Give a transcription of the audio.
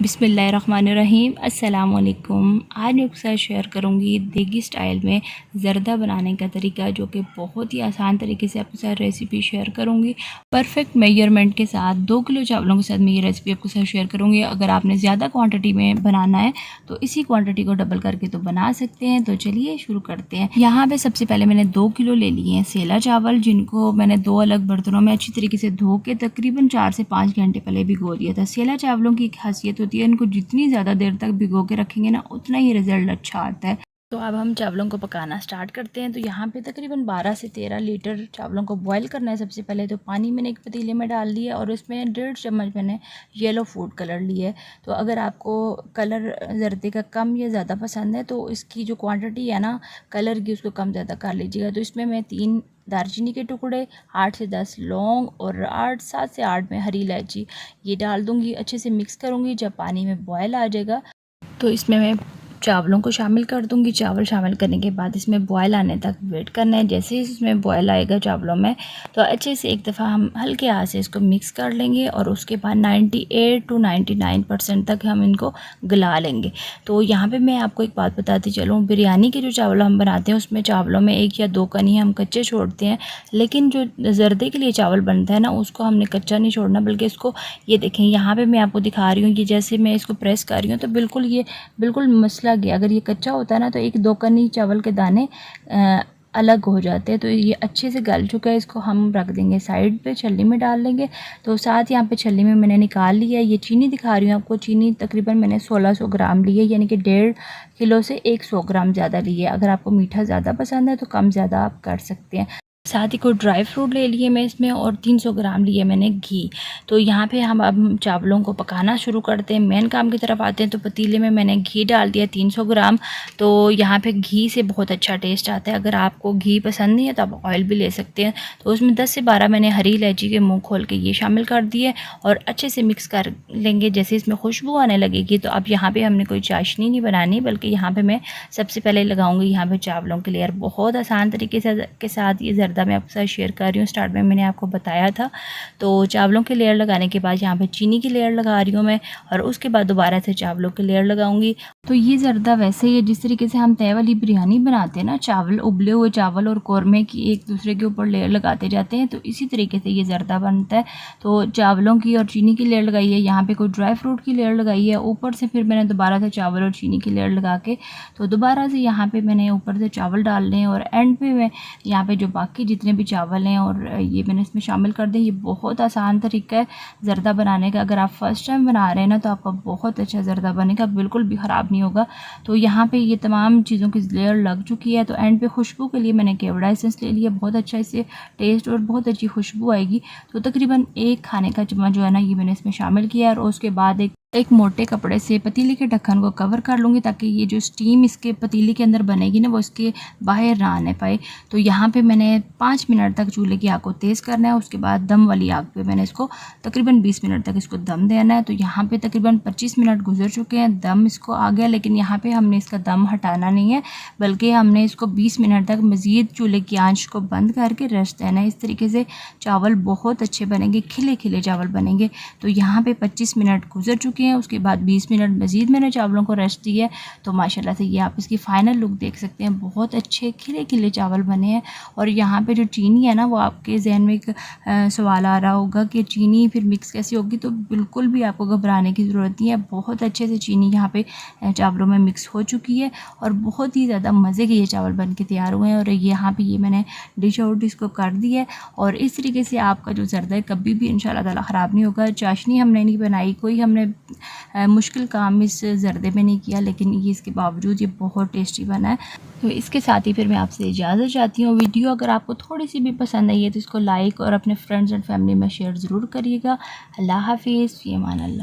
बिस्मिल्लाहिर्रहमानिर्रहीम। अस्सलामुअलैकुम। आज मैं आपके साथ शेयर करूंगी देगी स्टाइल में ज़रदा बनाने का तरीका, जो कि बहुत ही आसान तरीके से आपके साथ रेसिपी शेयर करूंगी। परफेक्ट मेजरमेंट के साथ 2 किलो चावलों के साथ मैं ये रेसिपी आपके साथ शेयर करूंगी। अगर आपने ज़्यादा क्वांटिटी में बनाना है तो इसी क्वांटिटी को डबल करके तो बना सकते हैं। तो चलिए शुरू करते हैं। यहाँ पर सबसे पहले मैंने 2 किलो ले लिए हैं सेला चावल, जिनको मैंने 2 अलग बर्तनों में अच्छी तरीके से धो के तकरीबन 4 से 5 घंटे पहले भिगो दिया था। सेला चावलों की एक खासियत होती है, इनको जितनी ज़्यादा देर तक भिगो के रखेंगे ना, उतना ही रिज़ल्ट अच्छा आता है। तो अब हम चावलों को पकाना स्टार्ट करते हैं। तो यहाँ पे तकरीबन 12 से 13 लीटर चावलों को बॉईल करना है। सबसे पहले तो पानी मैंने एक पतीले में डाल दिया और उसमें 1.5 चम्मच मैंने येलो फूड कलर लिया है। तो अगर आपको कलर जर्दे का कम या ज़्यादा पसंद है तो इसकी जो क्वांटिटी है ना कलर की, उसको कम ज़्यादा कर लीजिएगा। तो इसमें मैं 3 दालचीनी के टुकड़े, 8 से 10 लौंग और 7 से 8 में हरी इलायची ये डाल दूँगी। अच्छे से मिक्स करूँगी। जब पानी में बॉयल आ जाएगा तो इसमें मैं चावलों को शामिल कर दूंगी। चावल शामिल करने के बाद इसमें बॉयल आने तक वेट करना है। जैसे ही इसमें बॉयल आएगा चावलों में, तो अच्छे से एक दफ़ा हम हल्के हाथ से इसको मिक्स कर लेंगे और उसके बाद 98 to 99% तक हम इनको गला लेंगे। तो यहाँ पे मैं आपको एक बात बताती चलूँ, बिरयानी के जो चावल हम बनाते हैं उसमें चावलों में 1 या 2 कनी हम कच्चे छोड़ते हैं, लेकिन जो जर्दे के लिए चावल बनता है ना, उसको हमने कच्चा नहीं छोड़ना, बल्कि इसको ये देखें, यहाँ पर मैं आपको दिखा रही हूँ कि जैसे मैं इसको प्रेस कर रही हूँ तो बिल्कुल मसला गया। अगर ये कच्चा होता है ना तो 1-2 कनी चावल के दाने अलग हो जाते हैं। तो ये अच्छे से गल चुका है। इसको हम रख देंगे साइड पे, छलनी में डाल लेंगे। तो साथ यहाँ पे छलनी में मैंने निकाल लिया। ये चीनी दिखा रही हूँ आपको। चीनी तकरीबन मैंने 1600 ग्राम ली है, यानी कि 1.5 किलो से 100 ग्राम ज़्यादा ली है। अगर आपको मीठा ज़्यादा पसंद है तो कम ज़्यादा आप कर सकते हैं। साथ ही कोई ड्राई फ्रूट ले लिए मैं इसमें, और 300 ग्राम लिए मैंने घी। तो यहाँ पे हम अब चावलों को पकाना शुरू करते हैं। मेन काम की तरफ आते हैं। तो पतीले में मैंने घी डाल दिया 300 ग्राम। तो यहाँ पे घी से बहुत अच्छा टेस्ट आता है। अगर आपको घी पसंद नहीं है तो आप ऑयल भी ले सकते हैं। तो उसमें 10 से 12 मैंने हरी इलायची के मुँह खोल के ये शामिल कर दिए और अच्छे से मिक्स कर लेंगे। जैसे इसमें खुशबू आने लगेगी तो अब यहाँ पर हमने कोई चाशनी नहीं बनानी, बल्कि यहाँ पर मैं सबसे पहले लगाऊँगी यहाँ पर चावलों के लेयर। बहुत आसान तरीके से के साथ ये ज़रदा मैं आपके साथ शेयर कर रही हूँ। स्टार्ट में मैंने आपको बताया था। तो चावलों के लेयर लगाने के बाद यहाँ पे चीनी की लेयर लगा रही हूँ मैं, और उसके बाद दोबारा से चावलों के लेयर लगाऊंगी। तो ये ज़रदा वैसे ही है जिस तरीके से हम तय वाली बिरयानी बनाते हैं ना, चावल, उबले हुए चावल और कौरमे की एक दूसरे के ऊपर लेयर लगाते जाते हैं, तो इसी तरीके से ये ज़रदा बनता है। तो चावलों की और चीनी की लेयर लगाई है, यहाँ पे कोई ड्राई फ्रूट की लेयर लगाई है, ऊपर से फिर मैंने दोबारा से चावल और चीनी की लेयर लगा के, तो दोबारा से यहाँ पे मैंने ऊपर से चावल डालने हैं, और एंड पे मैं यहाँ पे जो बाकी जितने भी चावल हैं और ये मैंने इसमें शामिल कर दिए। ये बहुत आसान तरीका है ज़रदा बनाने का। अगर आप फर्स्ट टाइम बना रहे हैं ना तो आपका बहुत अच्छा ज़रदा बनेगा, बिल्कुल भी ख़राब नहीं होगा। तो यहाँ पे ये तमाम चीज़ों की लेयर लग चुकी है। तो एंड पे खुशबू के लिए मैंने केवड़ा एसेंस ले लिया। बहुत अच्छा इससे टेस्ट और बहुत अच्छी खुशबू आएगी। तो तकरीबन 1 खाने का चम्मच जो है ना, ये मैंने इसमें शामिल किया है। और उसके बाद एक मोटे कपड़े से पतीले के ढक्कन को कवर कर लूँगी, ताकि ये जो स्टीम इसके पतीले के अंदर बनेगी ना, वो इसके बाहर ना आने पाए। तो यहाँ पे मैंने 5 मिनट तक चूल्हे की आग को तेज़ करना है। उसके बाद दम वाली आग पे मैंने इसको तकरीबन 20 मिनट तक इसको दम देना है। तो यहाँ पे तकरीबन 25 मिनट गुजर चुके हैं, दम इसको आ गया। लेकिन यहाँ पे हमने इसका दम हटाना नहीं है, बल्कि हमने इसको 20 मिनट तक मज़ीद चूल्हे की आंच को बंद करके रेस्ट देना है। इस तरीके से चावल बहुत अच्छे बनेंगे, खिले खिले चावल बनेंगे। तो यहाँ पे 25 मिनट गुजर चुके हैं। उसके बाद 20 मिनट मज़ीद मैंने चावलों को रेस्ट दिया है। तो माशाल्लाह से ये आप इसकी फ़ाइनल लुक देख सकते हैं। बहुत अच्छे खिले खिले चावल बने हैं। और यहाँ पे जो चीनी है ना, वो आपके जहन में एक सवाल आ रहा होगा कि चीनी फिर मिक्स कैसी होगी। तो बिल्कुल भी आपको घबराने की ज़रूरत नहीं है। बहुत अच्छे से चीनी यहाँ पे चावलों में मिक्स हो चुकी है और बहुत ही ज़्यादा मज़े के ये चावल बन के तैयार हुए हैं। और यहाँ पे ये मैंने डिश आउट इसको कर दिया है। और इस तरीके से आपका जो ज़रदा है कभी भी इंशाल्लाह ताला ख़राब नहीं होगा। चाशनी हमने नहीं बनाई, कोई हमने मुश्किल काम इस ज़रदे में नहीं किया, लेकिन ये इसके बावजूद ये बहुत टेस्टी बना है। तो इसके साथ ही फिर मैं आपसे इजाज़त चाहती हूँ। वीडियो अगर आपको थोड़ी सी भी पसंद आई है तो इसको लाइक और अपने फ्रेंड्स एंड फैमिली में शेयर ज़रूर करिएगा। अल्लाह हाफिज़, फ़ी अमान अल्लाह।